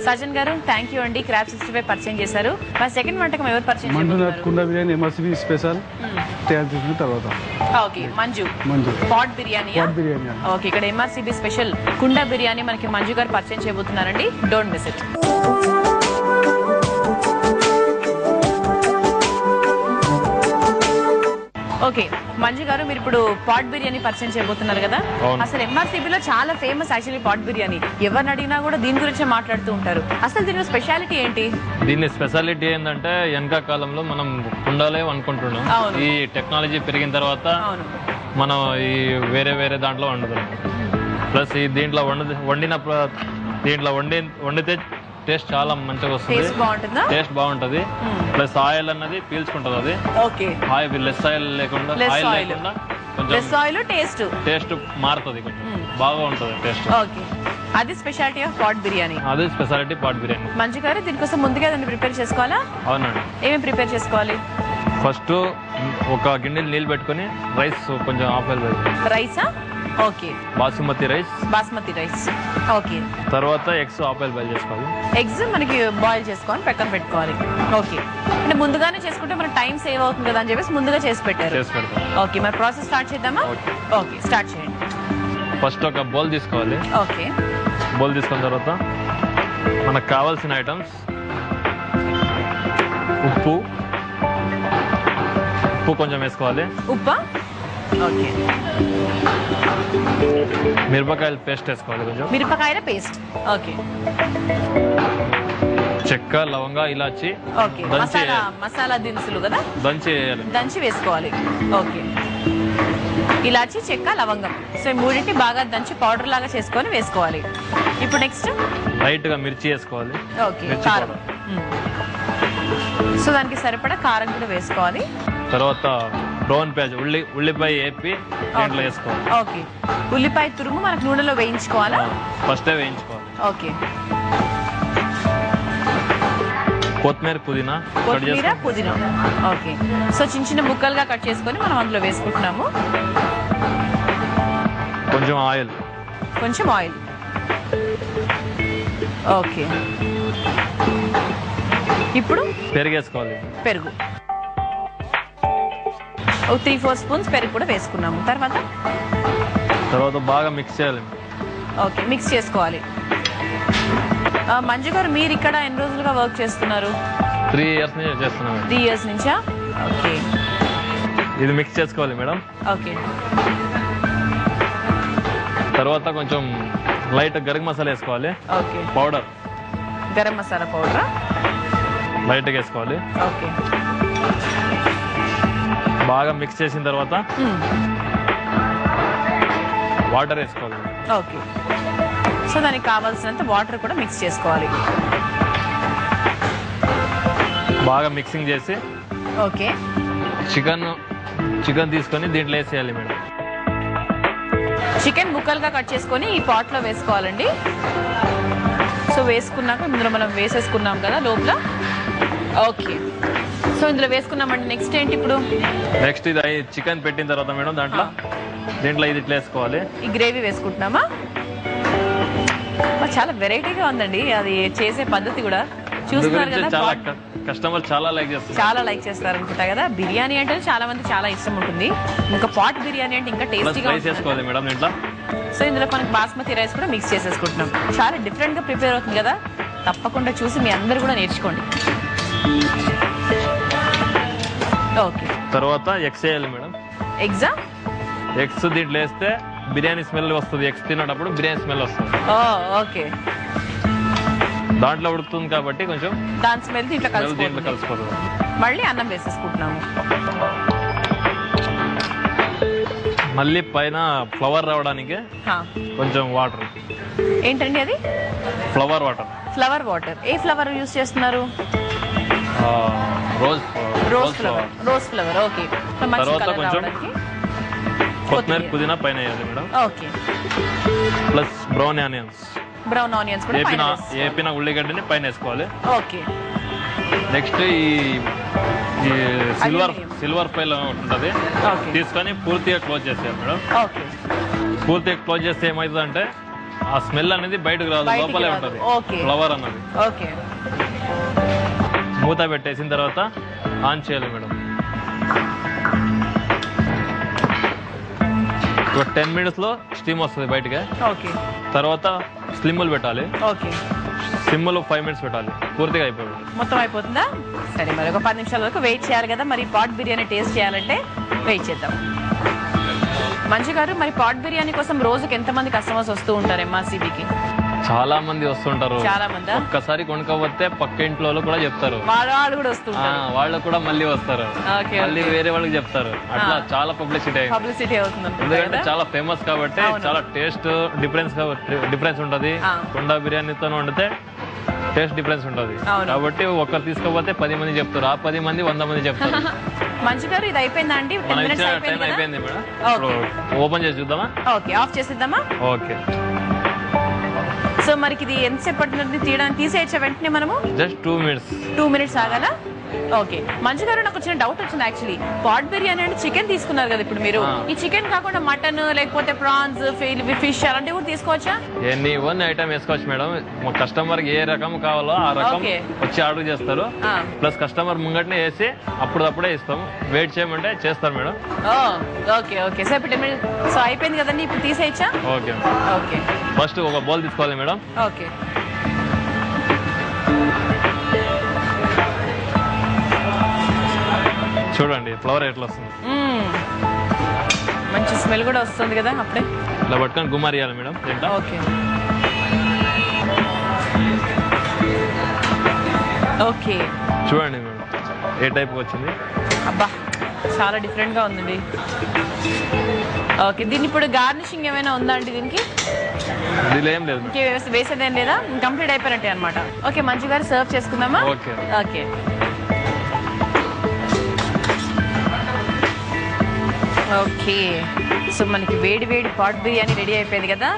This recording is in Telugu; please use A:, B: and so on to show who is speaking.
A: సజన్ గారు థ్యాంక్ యూ అండి. క్రాబ్ 65 పరిచయం చేశారు. మా సెకండ్ వంటకం ఎవరు పరిచయం చేశారు?
B: కుండ బిర్యానీ MRCB స్పెషల్ తయారు చేసిన తర్వాత.
A: Okay, Manju pot biryani. Okay, ఇక్కడ MRCB స్పెషల్ కుండ బిర్యానీ మనకి మంజు గారు పరిచయం చేయబోతున్నారండి. Don't miss it. Okay Manju గారు, మీరు ఇప్పుడు పాట్ బిర్యానీ పరిచయం చేయబోతున్నారు కదా. అసలు MRCB లో చాలా ఫేమస్ యాక్చువల్లీ పాట్ బిర్యానీ. ఎవరిని అడిగినా కూడా దీని గురించే మాట్లాడుతూ ఉంటారు. అసలు దీని స్పెషాలిటీ ఏంటి?
C: దీని స్పెషాలిటీ ఏంటంటే వెనక కాలంలో మనం కుండాలే అనుకుంటున్నాం. ఈ టెక్నాలజీ పెరిగిన తర్వాత మనం ఈ వేరే వేరే దాంట్లో వండుతున్నాం. ప్లస్ ఈ దీంట్లో వండితే టేస్ట్ చాలా మంచిగా వస్తుంది. టేస్ట్ బాగుంటది. ప్లస్ ఆయిల్ అన్నది పీల్చుకుంటది. అది ఆయిల్ లెస్ ఆయిల్ లేకుండా టేస్ట్ మారుతుంది. కొంచెం బాగా ఉంటది టేస్ట్.
A: అది స్పెషాలిటీ ఆఫ్ పాట్ బిర్యానీ.
C: అది స్పెషాలిటీ పాట్ బిర్యానీ.
A: మంజు గారు, దీనికోసం ముందుగా దాన్ని ప్రిపేర్ చేసుకోవాలా?
C: అవునండి.
A: ఏమేమి ప్రిపేర్ చేసుకోవాలి?
C: ఫస్ట్ ఒక గిన్నెలు నీళ్ళు పెట్టుకుని రైస్ కొంచెం హాఫ్
A: రైసా? Okay, basmati rice. ఓకే,
C: తర్వాత ఎగ్స్ హాఫ్ బాయిల్ చేసుకోవాలి.
A: ఎగ్స్ మనకి బాయిల్ చేసుకొని పక్కన పెట్టుకోవాలి. ఓకే, అంటే ముందుగానే చేసుకుంటే మన టైం సేవ్ అవుతుంది కదా అని చెప్పేసి ముందుగా చేసి పెట్టారు. ఓకే, మరి ప్రాసెస్ స్టార్ట్ చేద్దామా? ఓకే, స్టార్ట్ చేయండి.
C: ఫస్ట్ ఒక బౌల్ తీసుకోవాలి.
A: ఓకే,
C: బౌల్ తీసుకున్న తర్వాత మనకు కావాల్సిన ఐటమ్స్ ఉప్పు కొంచెం వేసుకోవాలి.
A: ఉప్పు. ఓకే,
C: మిరపకాయల పేస్ట్ వేసుకోవాలి. కొంచెం
A: మిరపకాయల పేస్ట్. ఓకే,
C: చెక్క, లవంగ, ఇలాచి.
A: ఓకే, మసాలా దినుసులు కదా, దంచి వేసుకోవాలి. ఓకే, ఇలాచి, చెక్క, లవంగం. సో ఈ మూడింటి బాగా దంచి పౌడర్ లాగా చేసుకొని వేసుకోవాలి. ఇప్పుడు నెక్స్ట్
C: లైట్ గా మిర్చి వేసుకోవాలి.
A: ఓకే, కారం. సో దానికి సరిపడా కారం కూడా వేసుకోవాలి.
C: తర్వాత బ్రౌన్ ప్యాజ్ ఉల్లిపాయ వేపి దీంట్లో వేసుకోవాలి.
A: ఓకే, ఉల్లిపాయ తురుము మనకు నూనెలో వేయించుకోవాలా?
C: ఫస్ట్ వేయించుకోవాలి.
A: ఓకే,
C: కొత్తిమీర, పుదీనా.
A: ఓకే, సో చిన్న చిన్న ముక్కలుగా కట్ చేసుకొని మనం అందులో వేసుకుంటున్నాము.
C: కొంచెం ఆయిల్.
A: ఓకే, ఇప్పుడు
C: పెరుగు వేసుకోవాలి.
A: పెరుగు 3-4 స్పూన్స్ పెరుగు కూడా వేసుకున్నాము. తర్వాత
C: బాగా మిక్స్ చేయాలి.
A: ఓకే, మిక్స్ చేసుకోవాలి. మంజు గారు, మీరు ఇక్కడ ఎన్ని రోజులుగా వర్క్ చేస్తున్నారు?
C: 3 ఇయర్స్ నుంచి చేస్తున్నాను.
A: 3 ఇయర్స్ నుంచా? ఓకే,
C: ఇది మిక్స్ చేసుకోవాలి మేడం.
A: ఓకే,
C: తర్వాత కొంచెం లైట్ గరం మసాలా వేసుకోవాలి.
A: Okay,
C: powder,
A: garam masala powder
C: light గా వేసుకోవాలి.
A: ఓకే,
C: బాగా మిక్స్ చేసిన తర్వాత వాటర్ వేసుకోవాలి.
A: ఓకే, సో దానికి కావాల్సినంత వాటర్ కూడా మిక్స్ చేసుకోవాలి.
C: బాగా మిక్సింగ్ చేసి
A: ఓకే,
C: చికెన్ తీసుకొని దీంట్లో వేసేయాలి మేడం.
A: చికెన్ ముక్కలుగా కట్ చేసుకొని ఈ పాట్ లో వేసుకోవాలండి. సో వేసుకున్నాక ఇందులో మనం వేసేసుకున్నాం కదా లోపల. ఓకే, సో ఇందులో వేసుకున్నామండి. నెక్స్ట్ ఏంటి ఇప్పుడు?
C: నెక్స్ట్ ఇది చికెన్ పెట్టిన తర్వాత మేడం దీంట్లో ఇది ఇట్లా వేసుకోవాలి.
A: ఈ గ్రేవీ వేసుకుంటున్నామా? చాలా వెరైటీగా ఉందండి అది చేసే పద్ధతి కూడా. చూస్తున్నారు కదా,
C: కస్టమర్ చాలా లైక్ చేస్తారు
A: అనుకుంటా కదా. బిర్యానీ అంటే చాలా మంది చాలా ఇష్టం ఉంటుంది. ఇంకా పాట్ బిర్యానీ అంటే ఇంకా టేస్టీగా
C: చేసుకోవాలి మేడం దీంట్లో.
A: సో ఇందులో మనకి బాస్మతి రైస్ కూడా మిక్స్ చేసేసుకుంటున్నాం. చాలా డిఫరెంట్ గా ప్రిపేర్ అవుతుంది కదా. తప్పకుండా చూసి మీ అందరు కూడా నేర్చుకోండి. ఓకే,
C: తర్వాత ఎగ్స్ వేయాలి మేడం. ఎగ్స్ దీంట్లో వేస్తే బిర్యానీ స్మెల్ వస్తుంది. ఎగ్స్ తినేటప్పుడు బిర్యానీ స్మెల్ వస్తుంది.
A: ఓకే,
C: దాంట్లో ఉడుకుతుంది కాబట్టి కొంచెం
A: దాని స్మెల్ దీంట్లో
C: కలిసిపోతుంది.
A: మళ్ళీ అన్నం వేసేసుకుంటున్నాము.
C: మళ్ళీ పైన ఫ్లవర్ రావడానికి కొంచెం వాటర్.
A: ఏంటండి అది?
C: Flower
A: water. ఏ ఫ్లవర్ యూస్ చేస్తున్నారు? Rose flower. ఓకే,
C: తర్వాత కొంచెం కొత్తిమీర, పుదీనా పైన వేయాలి madam.
A: Okay,
C: plus brown onions
A: కూడా
C: ఏపిన ఉల్లిగడ్డని పైన వేసుకోవాలి.
A: ఓకే,
C: నెక్స్ట్ ఈ సిల్వర్ ఫైల్ ఉంటుంది తీసుకొని పూర్తిగా క్లోజ్ చేసేయాలి మేడం. పూర్తిగా క్లోజ్ చేస్తే ఏమవుతుందంటే ఆ స్మెల్ అనేది బయటకు రాదు, లోపలే ఉంటది ఫ్లవర్ అన్నది.
A: ఓకే,
C: మూత పెట్టేసిన తర్వాత ఆన్ చేయాలి మేడం. ఒక 10 minutes లో స్టీమ్ వస్తుంది బయటకి.
A: ఓకే,
C: తర్వాత స్లిమ్లు పెట్టాలి.
A: ఓకే,
C: సిమ్లో 5 minutes పెట్టాలి, పూర్తిగా అయిపోతుంది.
A: మొత్తం అయిపోతుందా? సరే, మరి ఒక 10 నిమిషాల వరకు వెయిట్ చేయాలి కదా. మరి పాట్ బిర్యానీ టేస్ట్ చేయాలంటే వెయిట్ చేద్దాం. మంజు గారు, మరి పాట్ బిర్యానీ కోసం రోజుకి ఎంతమంది కస్టమర్స్ వస్తూ ఉంటారు MRCBకి?
C: చాలా మంది వస్తుంటారు.
A: చాలా మంది
C: ఒక్కసారి కొనుక్కోపోతే పక్క ఇంట్లో కూడా చెప్తారు,
A: వాళ్ళు కూడా వస్తుంటారు.
C: వాళ్ళు కూడా మళ్ళీ వస్తారు, మళ్ళీ వేరే వాళ్ళకి చెప్తారు. అట్లా చాలా
A: పబ్లిసిటీ అవుతుంది.
C: ఎందుకంటే చాలా ఫేమస్ కాబట్టి, చాలా టేస్ట్ డిఫరెన్స్ ఉంటది. కుండ బిర్యానీతో వండితే టేస్ట్ డిఫరెన్స్ ఉంటది కాబట్టి ఒకరు తీసుకోపోతే 10 మంది చెప్తారు, ఆ 10 మంది 100 మంది చెప్తారు.
A: మంజు గారు, ఇది అయిపోయిందా అండి?
C: టైం అయిపోయింది మేడం. ఓపెన్ చేసి చూద్దామా?
A: ఓకే, ఆఫ్ చేసేద్దామా?
C: ఓకే.
A: సో మరి ఇది ఎంతసేపు పడుతుంది తీయడానికి? తీసేయచ్చా వెంటనే మనము?
C: Just 2 minutes.
A: 2 minutes ఆగాలా? ఓకే. మంజు గారు, నాకు వచ్చిన డౌట్ వచ్చింది యాక్చువల్లీ. పాట్ బిర్యానీ అంటే చికెన్ తీసుకున్నారు కదా ఇప్పుడు మీరు, ఈ చికెన్ కాకుండా మటన్ లేకపోతే ప్రాన్స్, ఫిష్ అలాంటివి కూడా తీసుకోవచ్చా?
C: ఎన్ని ఐటమ్ వేసుకోవచ్చు మేడం. కస్టమర్ ఏ రకం కావాలో ఆ రకం వచ్చి ఆర్డర్ చేస్తారు. ప్లస్ కస్టమర్ ముంగట్నే వేసి అప్పుడప్పుడే ఇస్తాము. వెయిట్ చేయమంటే చేస్తారు మేడం.
A: Okay, okay. సో ఇప్పుడు సో అయిపోయింది కదండి, ఇప్పుడు తీసేయచ్చా?
C: Okay,
A: okay.
C: ఫస్ట్ ఒక బౌల్ తీసుకోవాలి మేడం.
A: ఓకే,
C: చూడండి ఫ్లవర్ ఎట్లా వస్తుంది,
A: మంచి స్మెల్ కూడా వస్తుంది కదా అప్పుడే.
C: ఇలా పట్టుకొని గుమారియాలి మేడం.
A: Okay, okay.
C: చూడండి మేడం ఏ టైప్ వచ్చింది.
A: అబ్బా, చాలా డిఫరెంట్ గా ఉందండి. ఓకే, దీన్ని ఇప్పుడు గార్నిషింగ్ ఏమైనా ఉందా అండి దీనికి?
C: దీనిలో ఏం లేదు,
A: వేసేదేం లేదా? కంప్లీట్ అయిపోయినట్టే అనమాట. ఓకే, మంజు గారు సర్వ్ చేసుకుందామా?
C: Okay,
A: okay. ఓకే, సో మనకి వేడి వేడి పాట్ బిర్యానీ రెడీ అయిపోయింది కదా.